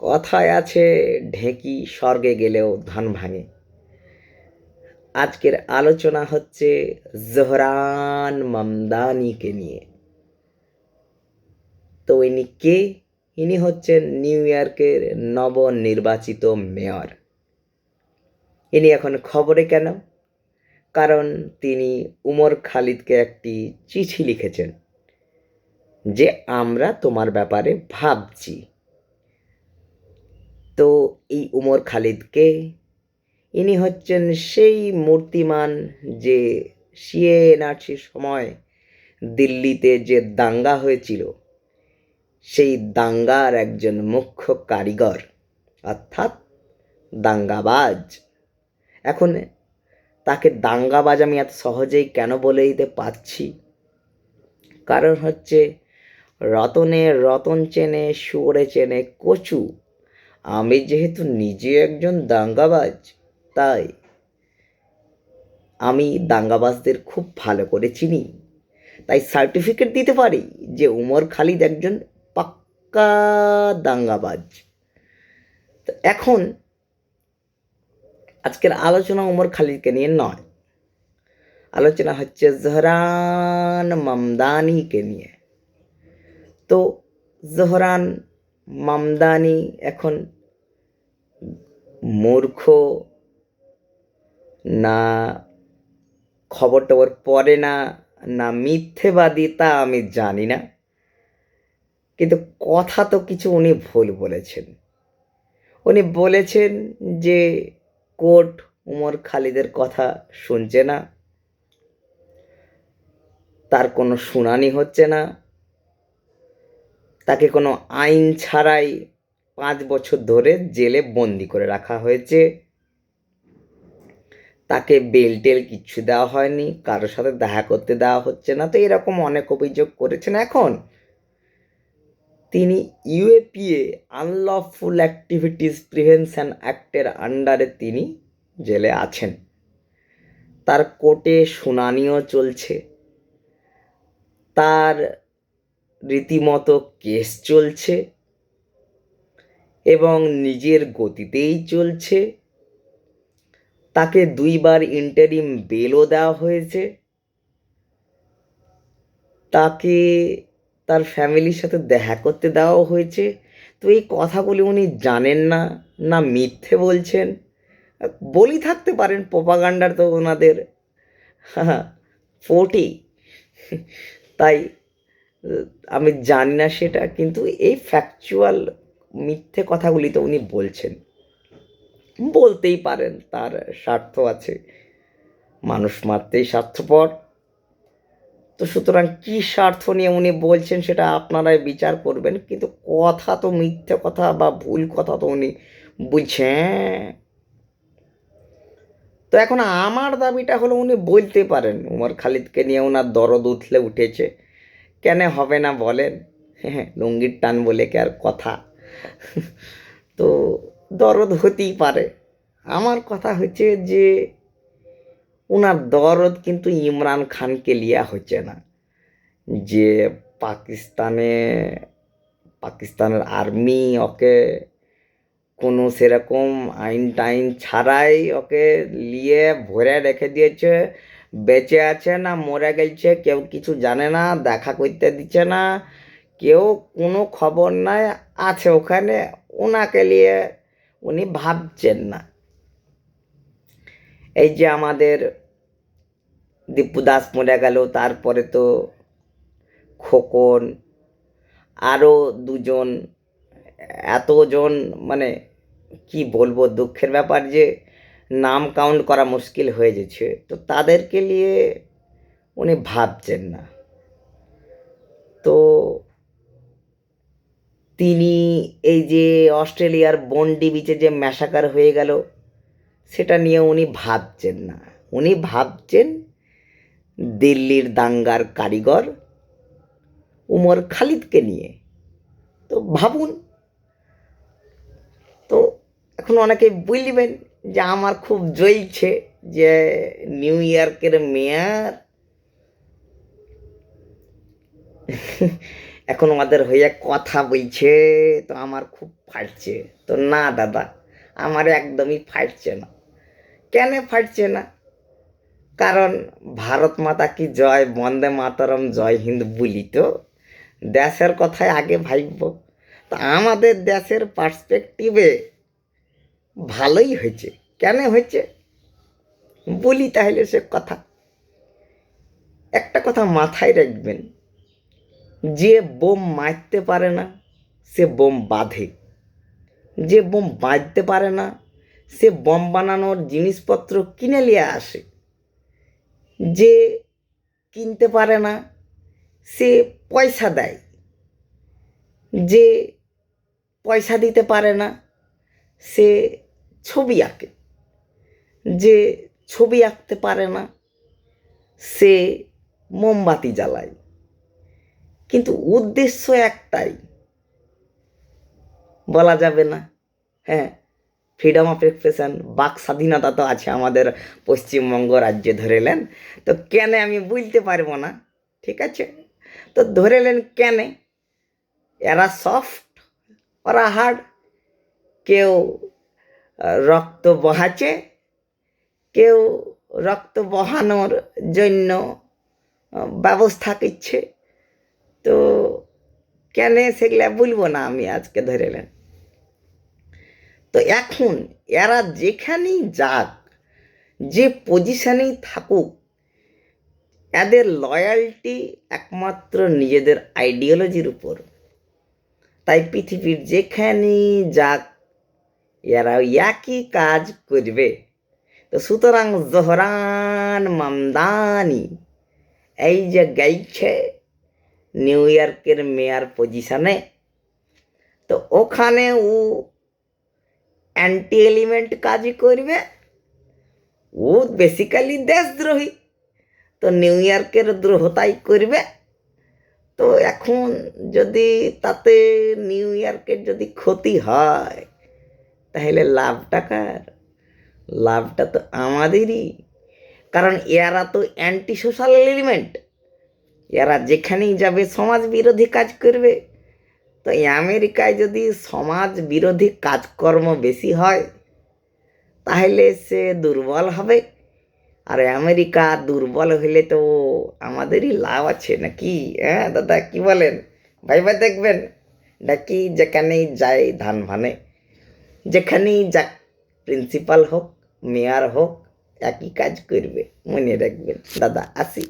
কথায় আছে, ঢেঁকি স্বর্গে গেলেও ধান ভাঙে। আজকের আলোচনা হচ্ছে জোহরান মামদানিকে নিয়ে। তো ইনি কে? ইনি হচ্ছেন নিউ ইয়র্কের নবনির্বাচিত মেয়র। ইনি এখন খবরে কেন? কারণ তিনি উমর খালিদকে একটি চিঠি লিখেছেন যে আমরা তোমার ব্যাপারে ভাবছি। তো এই উমর খালিদকে, ইনি হচ্ছেন সেই মূর্তিমান যে সিএনআরসির সময় দিল্লিতে যে দাঙ্গা হয়েছিল, সেই দাঙ্গার একজন মুখ্য কারিগর, অর্থাৎ দাঙ্গাবাজ। এখন তাকে দাঙ্গাবাজ আমি এত সহজেই কেন বলে দিতে পারছি? কারণ হচ্ছে রতনে রতন চেনে, শুয়োরে চেনে কচু। আমি যেহেতু নিজে একজন দাঙ্গাবাজ, তাই আমি দাঙ্গাবাজদের খুব ভালো করে চিনি। তাই সার্টিফিকেট দিতে পারি যে উমর খালিদ একজন পাক্কা দাঙ্গাবাজ। তো এখন আজকের আলোচনা উমর খালিদকে নিয়ে নয়, আলোচনা হচ্ছে জোহরান মামদানিকে নিয়ে। তো জোহরান মামদানি এখন মূর্খ না খবর টবর পড়ে না, না মিথ্যেবাদী তা আমি জানি না, কিন্তু কথা তো কিছু উনি ভুল বলেছেন। উনি বলেছেন যে কোর্ট উমর খালিদের কথা শুনছে না, তার কোনো শুনানি হচ্ছে না, তাকে কোনো আইন ছাড়াই 5 বছর ধরে জেলে বন্দি করে রাখা হয়েছে। তাকে বেল টেল কিচ্ছু দেওয়া হয়নি, কারোর সাথে দেখা করতে দেওয়া হচ্ছে না। তো এরকম অনেক অভিযোগ করেছেন। এখন তিনি ইউএপিএ আনলফুল অ্যাক্টিভিটিস প্রিভেনশন অ্যাক্টের আন্ডারে তিনি জেলে আছেন। তার কোর্টে শুনানিও চলছে, তার রীতিমতো কেস চলছে এবং নিজের গতিতেই চলছে। তাকে 2বার ইন্টারিম বেলও দেওয়া হয়েছে। তাকে তার ফ্যামিলির সাথে দেখা করতে দেওয়াও হয়েছে। তো এই কথাগুলি উনি জানেন না, না মিথ্যে বলছেন? বলি থাকতে পারেন, প্রোপাগান্ডার তো ওনাদের ফোর্টি। তাই আমি জানি না সেটা, কিন্তু এই ফ্যাকচুয়াল মিথ্যে কথাগুলি তো উনি বলছেন। বলতেই পারেন, তার স্বার্থ আছে, মানুষ মারতেই স্বার্থপর। তো সুতরাং কী স্বার্থ নিয়ে উনি বলছেন সেটা আপনারাই বিচার করবেন, কিন্তু কথা তো মিথ্যে কথা বা ভুল কথা তো উনি বুঝছেন। তো এখন আমার দাবিটা হলো, উনি বলতে পারেন উমর খালিদকে নিয়ে ওনার দরদ উঠলে উঠেছে, কেন হবে না বলেন? হ্যাঁ, লুঙ্গির টান বলে কি আর কথা? তো দরদ হতেই পারে। আমার কথা হচ্ছে যে ওনার দরদ কিন্তু ইমরান খানকে লিয়া হচ্ছে না, যে পাকিস্তানে পাকিস্তানের আর্মি ওকে কোনো সেরকম আইন টাইন ছাড়াই ওকে নিয়ে ভরে রেখে দিয়েছে। বেঁচে আছে না মরে গেছে কেউ কিছু জানে না, দেখা করতে দিচ্ছে না কেউ, কোনো খবর নাই, আছে ওখানে। ওনাকে নিয়ে উনি ভাবছেন না। এই যে আমাদের দীপু দাস মরে গেল, তারপরে তো খোকন, আরও দুজন, এতজন, মানে কি বলবো, দুঃখের ব্যাপার যে নাম কাউন্ট করা মুশকিল হয়ে যাচ্ছে। তো তাদেরকে নিয়ে উনি ভাবছেন না। তো তিনি এই যে অস্ট্রেলিয়ার বন্ডি বিচে যে ম্যাসাকার হয়ে গেল, সেটা নিয়ে উনি ভাবছেন না। উনি ভাবছেন দিল্লির দাঙ্গার কারিগর উমর খালিদকে নিয়ে। তো ভাবুন। তো এখন অনেকে বলবেন যে আমার খুব জ্বলছে যে নিউ ইয়র্কের মেয়র এখন ওদের হয়ে কথা বলছে, তো আমার খুব ফাটছে। তো না দাদা, আমার একদমই ফাটছে না। কেন ফাটছে না? কারণ ভারত মাতা কি জয়, বন্দে মাতরম, জয় হিন্দ বলি তো দেশের কথায় আগে ভাবব। তা আমাদের দেশের পার্সপেক্টিভে ভালোই হয়েছে। কেন হয়েছে বলি তাহলে সে কথা। একটা কথা মাথায় রাখবেন, যে বোম মারতে পারে না সে বোম বাঁধে, যে বোম বাঁধতে পারে না সে বোম বানানোর জিনিসপত্র কিনে নিয়ে আসে, যে কিনতে পারে না সে পয়সা দেয়, যে পয়সা দিতে পারে না সে ছবি আঁকে, যে ছবি আঁকতে পারে না সে মোমবাতি জ্বালায়। কিন্তু উদ্দেশ্য একটাই, বলা যাবে না। হ্যাঁ, ফ্রিডম অফ এক্সপ্রেশন, বাক স্বাধীনতা তো আছে আমাদের পশ্চিমবঙ্গ রাজ্যে, ধরেলেন। তো কেন আমি বুঝতে পারবো না, ঠিক আছে? তো ধরেলেন কেন এরা সফট, ওরা হার্ড। কেউ রক্ত বহাচ্ছে, কেউ রক্ত বহানোর জন্য ব্যবস্থা করছে। তো কেন সেগুলা বলবো না আমি আজকে, ধরেলেন। তো এখন এরা যেখানেই যাক, যে পজিশনেই থাকুক, এদের লয়ালটি একমাত্র নিজেদের আইডিওলজির উপর। তাই পৃথিবীর যেখানেই যাক এরা একই কাজ করবে। তো সুতরাং জোহরান মামদানি এই যে গাইছে নিউ ইয়র্কের মেয়র পজিশনে, তো ওখানে ও অ্যান্টি এলিমেন্ট কাজই করবে। ও বেসিক্যালি দেশদ্রোহী, তো নিউ ইয়র্কের দ্রোহতাই করবে। তো এখন যদি তাতে নিউ ইয়র্কের যদি ক্ষতি হয়, তাহলে লাভটা কার? লাভটা তো আমাদেরই। কারণ এরা তো অ্যান্টি সোশ্যাল এলিমেন্ট, এরা যেখানেই যাবে সমাজ বিরোধী কাজ করবে। তো আমেরিকায় যদি সমাজ বিরোধী কাজকর্ম বেশি হয়, তাহলে সে দুর্বল হবে। আর আমেরিকা দুর্বল হলে তো আমাদেরই লাভ আছে নাকি? হ্যাঁ দাদা, কি বলেন? ভাইবা দেখবেন নাকি যেখানেই যায় ধান ভানে, যেখানেই যাক, প্রিন্সিপাল হোক মেয়র হোক একই কাজ করবে, মনে রাখবেন দাদা। আসি।